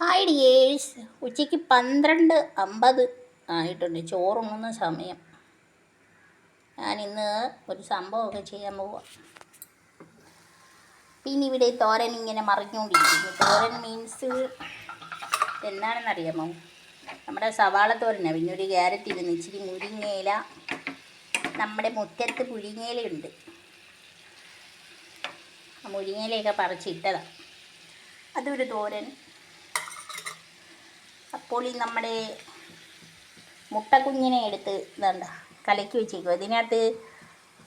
Hi dears, ഉച്ചയ്ക്ക് 12:50 ആയിട്ടുണ്ട്. ചോറുണ്ണുന്ന സമയം. ഞാനിന്ന് ഒരു സംഭവമൊക്കെ ചെയ്യാൻ പോവാം. പിന്നെ ഇവിടെ തോരൻ ഇങ്ങനെ മറിഞ്ഞുകൊണ്ടിരിക്കുന്നു. തോരൻ മീൻസ് എന്താണെന്നറിയാമോ? നമ്മുടെ സവാള തോരനാണ്. പിന്നെ ഒരു ക്യാരറ്റ് ഇരുന്ന് ഇച്ചിരി മുരിങ്ങയില, നമ്മുടെ മുറ്റത്ത് മുരിങ്ങയിലയുണ്ട്. ആ മുരിങ്ങയിലയൊക്കെ പറിച്ചിട്ടതാണ്. അതൊരു തോരൻ. അപ്പോൾ ഈ നമ്മുടെ മുട്ടക്കുഞ്ഞിനെ എടുത്ത് ഇതാണ്ട കലക്കി വെച്ചേക്കും. ഇതിനകത്ത്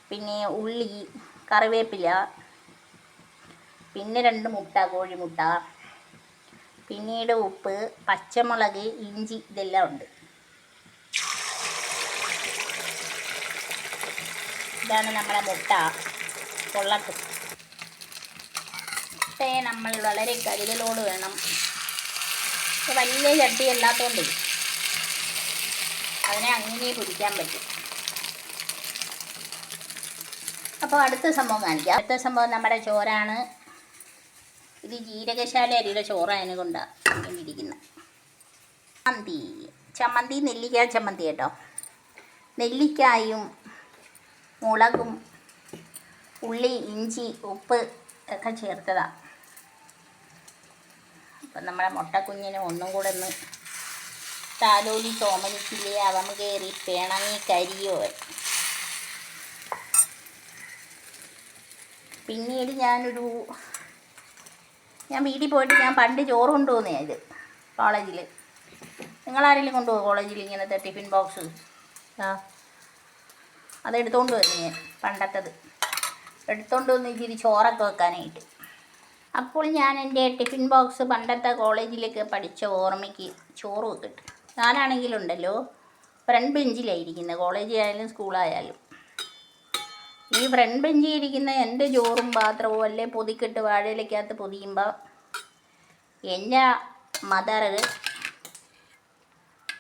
പിന്നെ ഉള്ളി, കറിവേപ്പില, പിന്നെ 2 മുട്ട, കോഴിമുട്ട, പിന്നീട് ഉപ്പ്, പച്ചമുളക്, ഇഞ്ചി, ഇതെല്ലാം ഉണ്ട്. ഇതാണ് നമ്മുടെ മുട്ട കൊള്ളക്കും. പക്ഷേ നമ്മൾ വളരെ കരുതലോട് വേണം. വലിയ ചട്ടി അല്ലാത്തതുകൊണ്ട് അതിനെ അങ്ങനെ പൊരിക്കാൻ പറ്റും. അപ്പോൾ അടുത്ത സംഭവം കാണിക്കാം. അടുത്ത സംഭവം നമ്മുടെ ചോറാണ്. ഇത് ജീരകശാല അരിയുടെ ചോറായതിനെ കൊണ്ടാണ് ഇരിക്കുന്നത്. ചമ്മന്തി നെല്ലിക്ക ചമ്മന്തി കേട്ടോ. നെല്ലിക്കായും മുളകും ഉള്ളി, ഇഞ്ചി, ഉപ്പ് ഒക്കെ ചേർത്തതാണ്. അപ്പം നമ്മുടെ മുട്ടക്കുഞ്ഞിനെ ഒന്നും കൂടെ ഒന്ന് താലോലി തോമനിക്കില്ലേ, അവൻ കയറി പിണങ്ങി കരിയോ. പിന്നീട് ഞാൻ വീട്ടിൽ പോയിട്ട് ഞാൻ പണ്ട് ചോറ് കൊണ്ടുപോകുന്നതാണ് ഇത് കോളേജിൽ. നിങ്ങളാരെങ്കിലും കൊണ്ടുപോകും കോളേജിൽ ഇങ്ങനത്തെ ടിഫിൻ ബോക്സ്? അതെടുത്തുകൊണ്ട് വന്നു ഞാൻ. പണ്ടത്തത് എടുത്തുകൊണ്ട് വന്ന് ഇച്ചിരി ചോറൊക്കെ വെക്കാനായിട്ട്. അപ്പോൾ ഞാൻ എൻ്റെ ടിഫിൻ ബോക്സ് പണ്ടത്തെ കോളേജിലൊക്കെ പഠിച്ച ഓർമ്മയ്ക്ക് ചോറ് വെക്കിട്ട്. ഞാനാണെങ്കിലുണ്ടല്ലോ ഫ്രണ്ട് ബെഞ്ചിലായിരിക്കുന്നത്, കോളേജിലായാലും സ്കൂളായാലും. ഈ ഫ്രണ്ട് ബെഞ്ചിൽ ഇരിക്കുന്ന എൻ്റെ ചോറും പാത്രവും അല്ലേ പൊതിക്കിട്ട് വാഴയിലക്കകത്ത് പൊതിയുമ്പോൾ എൻ്റെ മദർ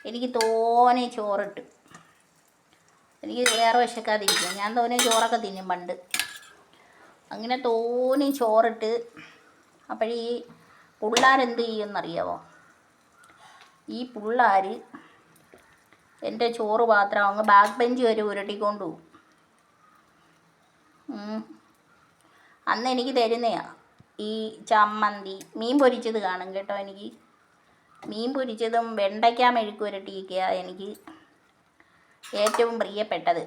എനിക്ക് തോനെ ചോറിട്ട്. എനിക്ക് വേറെ വിശക്കാതിരിക്കും. ഞാൻ തോനെ ചോറൊക്കെ തിന്നും പണ്ട്. അങ്ങനെ തോനെ ചോറിട്ട്. അപ്പോൾ ഈ പിള്ളേരെന്ത് ചെയ്യുമെന്നറിയാമോ? ഈ പിള്ളേർ എൻ്റെ ചോറ് പാത്രം അങ്ങ് ബാക്ക് ബെഞ്ച് വരെ ഉരുട്ടിക്കൊണ്ട് പോകും. അന്ന് എനിക്ക് തരുന്നതാണ് ഈ ചമ്മന്തി. മീൻ പൊരിച്ചത് കാണും കേട്ടോ. എനിക്ക് മീൻ പൊരിച്ചതും വെണ്ടയ്ക്ക മെഴുക്ക് പുരട്ടിയൊക്കെയാണ് എനിക്ക് ഏറ്റവും പ്രിയപ്പെട്ടത്.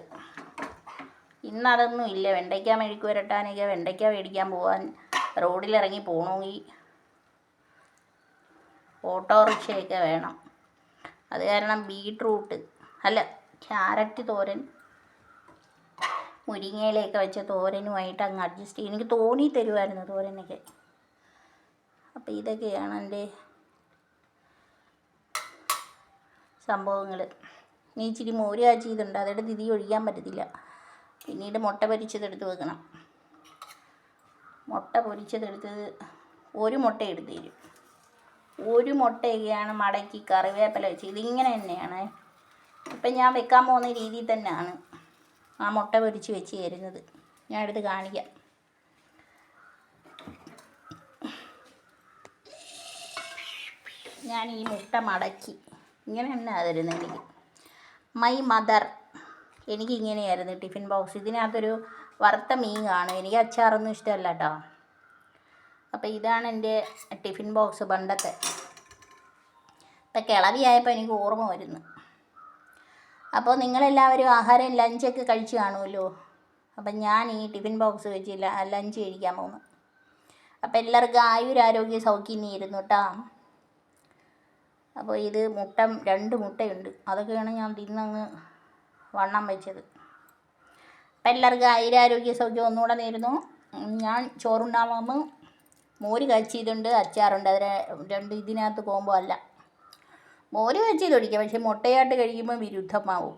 ഇന്നതൊന്നും ഇല്ല. വെണ്ടയ്ക്ക മെഴുക്ക് പുരട്ടാനൊക്കെ വെണ്ടയ്ക്ക മേടിക്കാൻ പോകാൻ റോഡിലിറങ്ങി പോകണമെങ്കിൽ ഓട്ടോറിക്ഷയൊക്കെ വേണം. അത് കാരണം ക്യാരറ്റ് തോരൻ, മുരിങ്ങയിലയൊക്കെ വെച്ച തോരനുമായിട്ട് അങ്ങ് അഡ്ജസ്റ്റ് ചെയ്യും. എനിക്ക് തോന്നി തരുമായിരുന്നു തോരനൊക്കെ. അപ്പോൾ ഇതൊക്കെയാണ് എൻ്റെ സംഭവങ്ങൾ. ഇനി ഇച്ചിരി മോര് കാച്ചിയതുണ്ട്, അതെടുത്ത് ഇതിൽ ഒഴിക്കാൻ പറ്റത്തില്ല. പിന്നീട് മുട്ട പൊരിച്ചതെടുത്ത് വെക്കണം. മുട്ട പൊരിച്ചതെടുത്ത് ഒരു മുട്ട എടുത്ത് തരും. ഒരു മുട്ടയൊക്കെയാണ് മടക്കി കറിവേപ്പില വെച്ച്. ഇതിങ്ങനെ തന്നെയാണ് ഇപ്പം ഞാൻ വെക്കാൻ പോകുന്ന രീതിയിൽ തന്നെയാണ് ആ മുട്ട പൊരിച്ച് വെച്ച് തരുന്നത്. ഞാൻ എടുത്ത് കാണിക്കാം. ഞാൻ ഈ മുട്ട മടക്കി ഇങ്ങനെ തന്നെയാണ് തരുന്നത് എനിക്ക്. മൈ മദർ എനിക്കിങ്ങനെയായിരുന്നു ടിഫിൻ ബോക്സ്. ഇതിനകത്തൊരു വറുത്ത മീൻ കാണും. എനിക്ക് അച്ചാറൊന്നും ഇഷ്ടമല്ല കേട്ടോ. അപ്പോൾ ഇതാണ് എൻ്റെ ടിഫിൻ ബോക്സ് പണ്ടത്തെ. ഇപ്പം കിളവിയായപ്പോൾ എനിക്ക് ഓർമ്മ വരുന്നു. അപ്പോൾ നിങ്ങളെല്ലാവരും ആഹാരം ലഞ്ചൊക്കെ കഴിച്ച് കാണുമല്ലോ. അപ്പം ഞാൻ ഈ ടിഫിൻ ബോക്സ് വെച്ച് ലഞ്ച് കഴിക്കാൻ പോകുന്നു. അപ്പോൾ എല്ലാവർക്കും ആയുരാരോഗ്യ സൗഖ്യം ഇരുന്നു കേട്ടോ. അപ്പോൾ ഇത് 2 മുട്ടയുണ്ട്. അതൊക്കെയാണ് ഞാൻ തിന്നങ്ങ് വണ്ണം വെച്ചത്. അപ്പം എല്ലാവർക്കും ആയുരാരോഗ്യ സൗഖ്യം ഒന്നുകൂടെ നേരുന്നു. ഞാൻ ചോറുണ്ടാകുമ്പോൾ മോര് കാച്ചിയതുണ്ട്, അച്ചാറുണ്ട്. അത് 2 ഇതിനകത്ത് പോകുമ്പോൾ അല്ല. മോര് കാച്ചിയത് ഒഴിക്കാം, പക്ഷേ മുട്ടയായിട്ട് കഴിക്കുമ്പോൾ വിരുദ്ധമാവും.